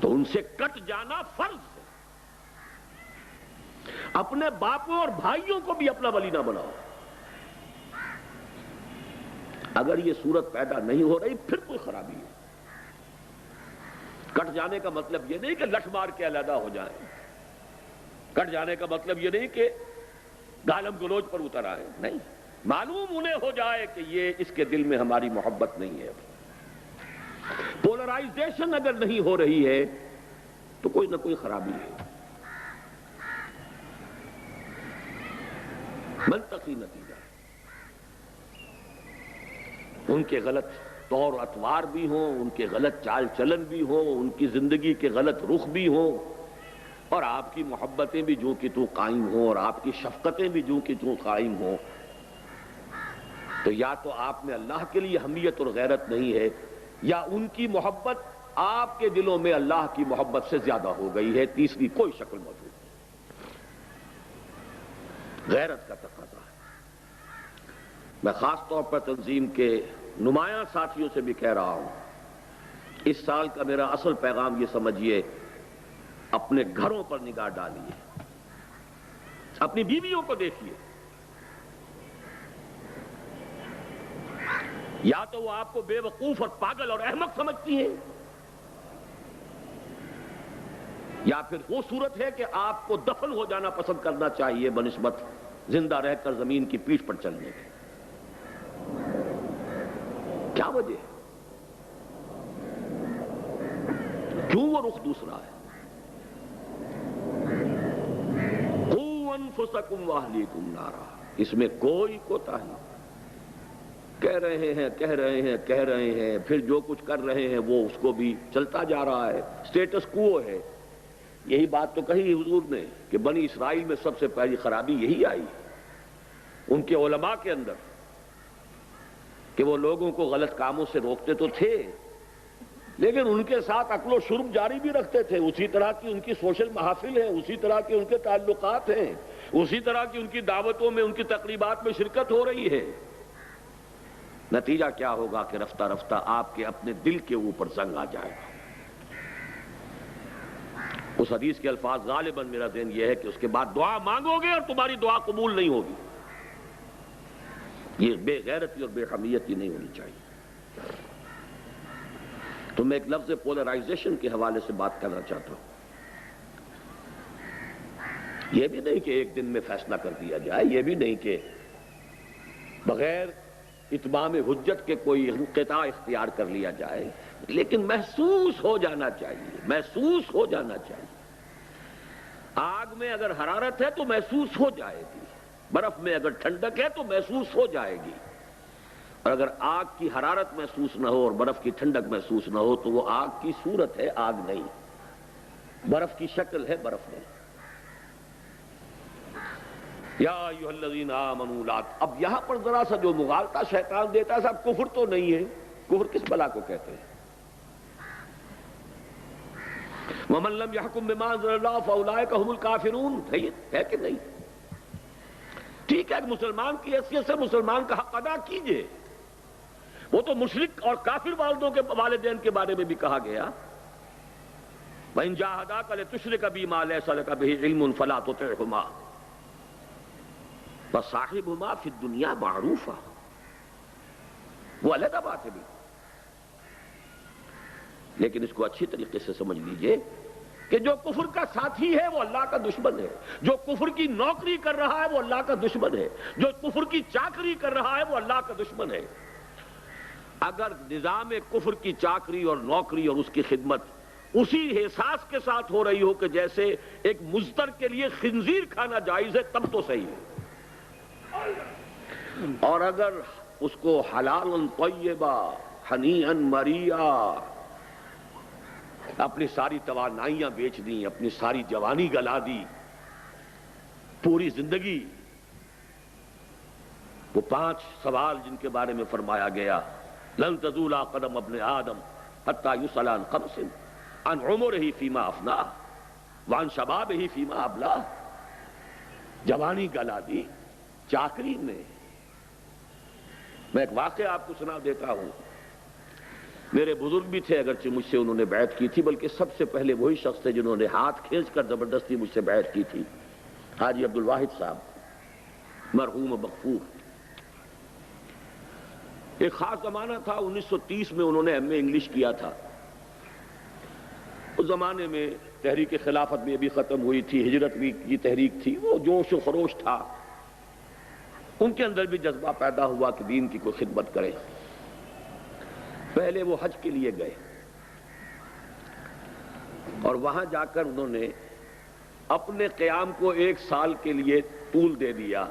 تو ان سے کٹ جانا فرض ہے. اپنے باپوں اور بھائیوں کو بھی اپنا ولی نہ بناؤ. اگر یہ صورت پیدا نہیں ہو رہی پھر کوئی خرابی ہے. کٹ جانے کا مطلب یہ نہیں کہ لٹ مار کے علیحدہ ہو جائیں. کٹ جانے کا مطلب یہ نہیں کہ گالم گلوچ پر اتر آئے. نہیں، معلوم انہیں ہو جائے کہ یہ اس کے دل میں ہماری محبت نہیں ہے. پولرائزیشن اگر نہیں ہو رہی ہے تو کوئی نہ کوئی خرابی ہے. منطقی نتیجہ. ان کے غلط طور اطوار بھی ہوں، ان کے غلط چال چلن بھی ہوں، ان کی زندگی کے غلط رخ بھی ہوں، اور آپ کی محبتیں بھی جو کہ تو قائم ہوں، اور آپ کی شفقتیں بھی جو کہ تو قائم ہوں. تو یا تو آپ میں اللہ کے لیے حمیت اور غیرت نہیں ہے، یا ان کی محبت آپ کے دلوں میں اللہ کی محبت سے زیادہ ہو گئی ہے. تیسری کوئی شکل موجود نہیں. غیرت کا تقاضا ہے. میں خاص طور پر تنظیم کے نمایاں ساتھیوں سے بھی کہہ رہا ہوں، اس سال کا میرا اصل پیغام یہ سمجھیے، اپنے گھروں پر نگاہ ڈالیے، اپنی بیویوں کو دیکھیے. یا تو وہ آپ کو بے وقوف اور پاگل اور احمق سمجھتی ہیں، یا پھر وہ صورت ہے کہ آپ کو دفن ہو جانا پسند کرنا چاہیے بنسبت زندہ رہ کر زمین کی پیٹھ پر چلنے کے. کیا وجہ ہے؟ کیوں وہ رخ دوسرا ہے؟ قُوْ أَنفُسَكُمْ وَأَهْلِيكُمْ نَارًا. اس میں کوئی کوتاہی نہیں. کہہ رہے ہیں پھر جو کچھ کر رہے ہیں وہ اس کو بھی چلتا جا رہا ہے. سٹیٹس کو ہے. یہی بات تو کہی حضور نے کہ بنی اسرائیل میں سب سے پہلی خرابی یہی آئی ان کے علماء کے اندر، کہ وہ لوگوں کو غلط کاموں سے روکتے تو تھے لیکن ان کے ساتھ عقل و شرب جاری بھی رکھتے تھے. اسی طرح کی ان کی سوشل محافل ہیں، اسی طرح کے ان کے تعلقات ہیں، اسی طرح کی ان کی دعوتوں میں، ان کی تقریبات میں شرکت ہو رہی ہے. نتیجہ کیا ہوگا کہ رفتہ رفتہ آپ کے اپنے دل کے اوپر زنگ آ جائے گا. اس حدیث کے الفاظ غالباً میرا ذہن یہ ہے کہ اس کے بعد دعا مانگو گے اور تمہاری دعا قبول نہیں ہوگی. یہ بے غیرتی اور بے حمیتی نہیں ہونی چاہیے. تو میں ایک لفظ پولرائزیشن کے حوالے سے بات کرنا چاہتا ہوں. یہ بھی نہیں کہ ایک دن میں فیصلہ کر دیا جائے، یہ بھی نہیں کہ بغیر اتمام حجت کے کوئی انقطاع اختیار کر لیا جائے، لیکن محسوس ہو جانا چاہیے. محسوس ہو جانا چاہیے. آگ میں اگر حرارت ہے تو محسوس ہو جائے گی، برف میں اگر ٹھنڈک ہے تو محسوس ہو جائے گی. اور اگر آگ کی حرارت محسوس نہ ہو اور برف کی ٹھنڈک محسوس نہ ہو تو وہ آگ کی صورت ہے، آگ نہیں. برف کی شکل ہے، برف نہیں. یا ایھا الذین آمنوا لا. اب یہاں پر ذرا سا جو مغالطہ شیطان دیتا ہے، صاحب کفر تو نہیں ہے. کفر کس بلا کو کہتے ہیں؟ وَمَن لَّمْ يَحْكُم بِمَا أَنزَلَ اللَّهُ فَأُولَٰئِكَ هُمُ الْكَافِرُونَ. ہے کہ نہیں؟ ٹھیک ہے، مسلمان کی حیثیت سے مسلمان کا حق ادا کیجئے. وہ تو مشرک اور کافر والدوں کے والدین کے بارے میں بھی کہا گیا، وَإِن جَاهَدَاكَ لِتُشْرِكَ بِي مَا لَيْسَ لَكَ بِهِ عِلْمٌ فَلَا تُطِعْهُمَا وَصَاحِبْهُمَا فِي الدُّنْيَا مَعْرُوفًا. وہ علیحدہ بات ہے بھی، لیکن اس کو اچھی طریقے سے سمجھ لیجئے کہ جو کفر کا ساتھی ہے وہ اللہ کا دشمن ہے. جو کفر کی نوکری کر رہا ہے وہ اللہ کا دشمن ہے. جو کفر کی چاکری کر رہا ہے وہ اللہ کا دشمن ہے. اگر نظام کفر کی چاکری اور نوکری اور اس کی خدمت اسی احساس کے ساتھ ہو رہی ہو کہ جیسے ایک مزدر کے لیے خنزیر کھانا جائز ہے، تب تو صحیح ہے. اور اگر اس کو حلال طیبہ ہنیئا مریئا، اپنی ساری توانائیاں بیچ دیں، اپنی ساری جوانی گلا دی، پوری زندگی، وہ 5 سوال جن کے بارے میں فرمایا گیا لن تزول قدم ابن آدم حتی یسأل عن 5 عن عمرہ فیما افناہ وعن شبابہ فیما ابلاہ. جوانی گلا دی چاکری میں. میں ایک واقعہ آپ کو سنا دیتا ہوں. میرے بزرگ بھی تھے اگرچہ مجھ سے انہوں نے بیعت کی تھی، بلکہ سب سے پہلے وہی شخص تھے جنہوں نے ہاتھ کھینچ کر زبردستی مجھ سے بیعت کی تھی، حاجی عبدالواحد صاحب مرحوم مغفور۔ ایک خاص زمانہ تھا، 1930 میں انہوں نے ایم اے انگلش کیا تھا۔ اس زمانے میں تحریک خلافت بھی ابھی ختم ہوئی تھی، ہجرت بھی کی تحریک تھی، وہ جوش و خروش تھا، ان کے اندر بھی جذبہ پیدا ہوا کہ دین کی کوئی خدمت کریں۔ پہلے وہ حج کے لیے گئے اور وہاں جا کر انہوں نے اپنے قیام کو 1 سال کے لیے طول دے دیا۔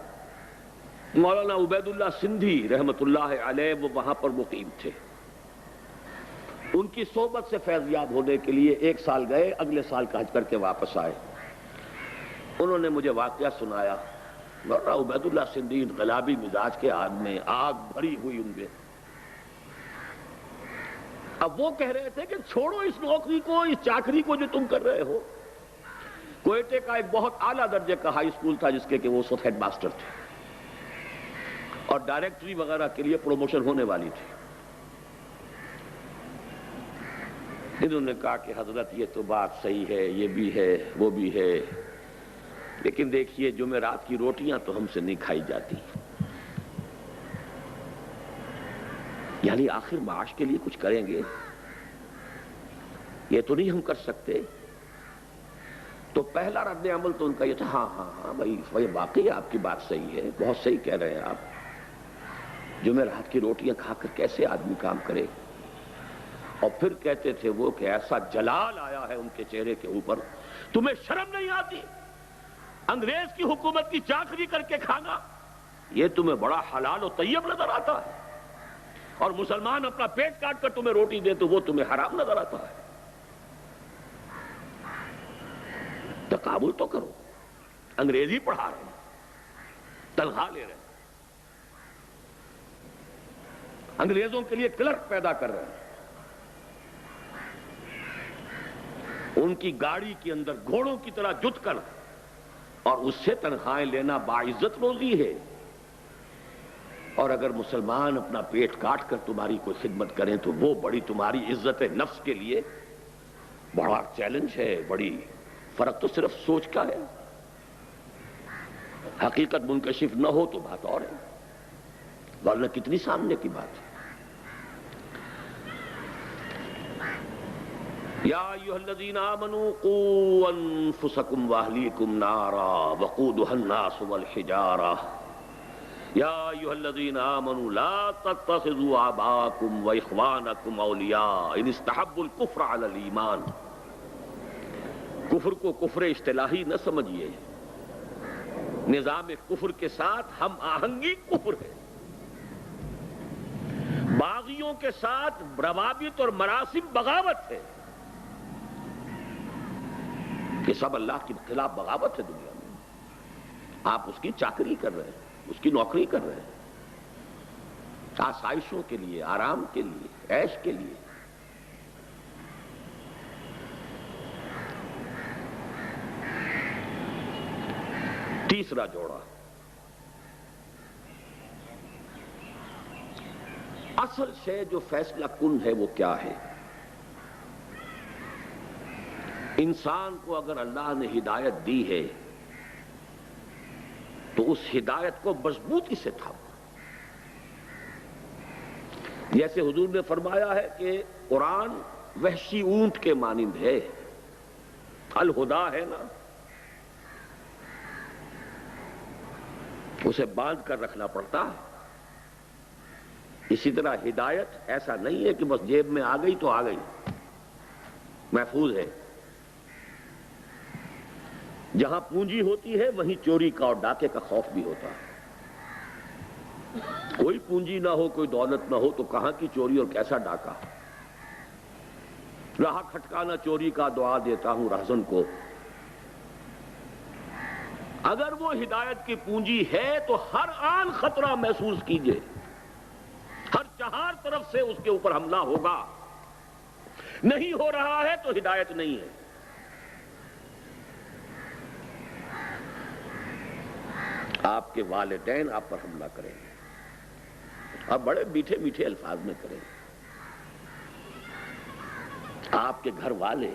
مولانا عبید اللہ سندھی رحمت اللہ علیہ وہ وہاں پر مقیم تھے، ان کی صحبت سے فیض یاب ہونے کے لیے 1 سال گئے، اگلے سال کا حج کر کے واپس آئے۔ انہوں نے مجھے واقعہ سنایا، مولانا عبید اللہ سندھی انقلابی مزاج کے آدمی، آگ بھری ہوئی ان میں۔ اب وہ کہہ رہے تھے کہ چھوڑو اس نوکری کو، اس چاکری کو جو تم کر رہے ہو۔ کوئٹے کا ایک بہت اعلیٰ درجے کا ہائی اسکول تھا جس کے کہ وہ اس وقت ہیڈ ماسٹر تھے، اور ڈائریکٹری وغیرہ کے لیے پروموشن ہونے والی تھی۔ انہوں نے کہا کہ حضرت یہ تو بات صحیح ہے، یہ بھی ہے وہ بھی ہے، لیکن دیکھیے جمعرات کی روٹیاں تو ہم سے نہیں کھائی جاتی، یعنی آخر معاش کے لیے کچھ کریں گے، یہ تو نہیں ہم کر سکتے۔ تو پہلا رد عمل تو ان کا یہ تھا، ہاں ہاں ہاں بھائی واقعی آپ کی بات صحیح ہے، بہت صحیح کہہ رہے ہیں آپ، جمعرات کی روٹیاں کھا کر کیسے آدمی کام کرے۔ اور پھر کہتے تھے وہ کہ ایسا جلال آیا ہے ان کے چہرے کے اوپر، تمہیں شرم نہیں آتی؟ انگریز کی حکومت کی چاکری کر کے کھانا یہ تمہیں بڑا حلال و طیب نظر آتا ہے، اور مسلمان اپنا پیٹ کاٹ کر تمہیں روٹی دے تو وہ تمہیں حرام نظر آتا ہے؟ تقابل تو کرو، انگریزی پڑھا رہے ہیں، تنخواہ لے رہے ہیں، انگریزوں کے لیے کلرک پیدا کر رہے ہیں، ان کی گاڑی کے اندر گھوڑوں کی طرح جت کر، اور اس سے تنخواہیں لینا باعزت روزی ہے۔ اور اگر مسلمان اپنا پیٹ کاٹ کر تمہاری کوئی خدمت کریں تو وہ بڑی تمہاری عزت نفس کے لیے بڑا چیلنج ہے، بڑی فرق تو صرف سوچ کا ہے، حقیقت منکشف نہ ہو تو بات اور ہے، ورنہ کتنی سامنے کی بات ہے۔ یا ایھا الذین آمنوا قوا انفسکم واہلیکم نارا وقودھا الناس والحجارہ یا ایھا الذین آمنوا لا تتخذوا آباءکم واخوانکم اولیاء ان استحبوا الکفر علی الایمان۔ کفر کو کفر اصطلاحی نہ سمجھیے، نظام کفر کے ساتھ ہم آہنگی کفر ہے، باغیوں کے ساتھ روابط اور مراسم بغاوت ہے، یہ سب اللہ کے خلاف بغاوت ہے دنیا میں۔ آپ اس کی چاکری کر رہے ہیں، اس کی نوکری کر رہے ہیں، آسائشوں کے لیے، آرام کے لیے، عیش کے لیے۔ تیسرا جوڑا، اصل شے جو فیصلہ کن ہے وہ کیا ہے؟ انسان کو اگر اللہ نے ہدایت دی ہے تو اس ہدایت کو مضبوطی سے تھامو۔ جیسے حضور نے فرمایا ہے کہ قرآن وحشی اونٹ کے مانند ہے، الہدا ہے نا، اسے باندھ کر رکھنا پڑتا ہے۔ اسی طرح ہدایت ایسا نہیں ہے کہ بس جیب میں آ گئی تو آ گئی، محفوظ ہے۔ جہاں پونجی ہوتی ہے وہیں چوری کا اور ڈاکے کا خوف بھی ہوتا ہے۔ کوئی پونجی نہ ہو، کوئی دولت نہ ہو تو کہاں کی چوری اور کیسا ڈاکہ؟ راہ کھٹکانا چوری کا دعا دیتا ہوں رہزن کو۔ اگر وہ ہدایت کی پونجی ہے تو ہر آن خطرہ محسوس کیجئے، ہر چہار طرف سے اس کے اوپر حملہ ہوگا۔ نہیں ہو رہا ہے تو ہدایت نہیں ہے۔ آپ کے والدین آپ پر حملہ کریں، آپ بڑے میٹھے میٹھے الفاظ میں کریں، آپ کے گھر والے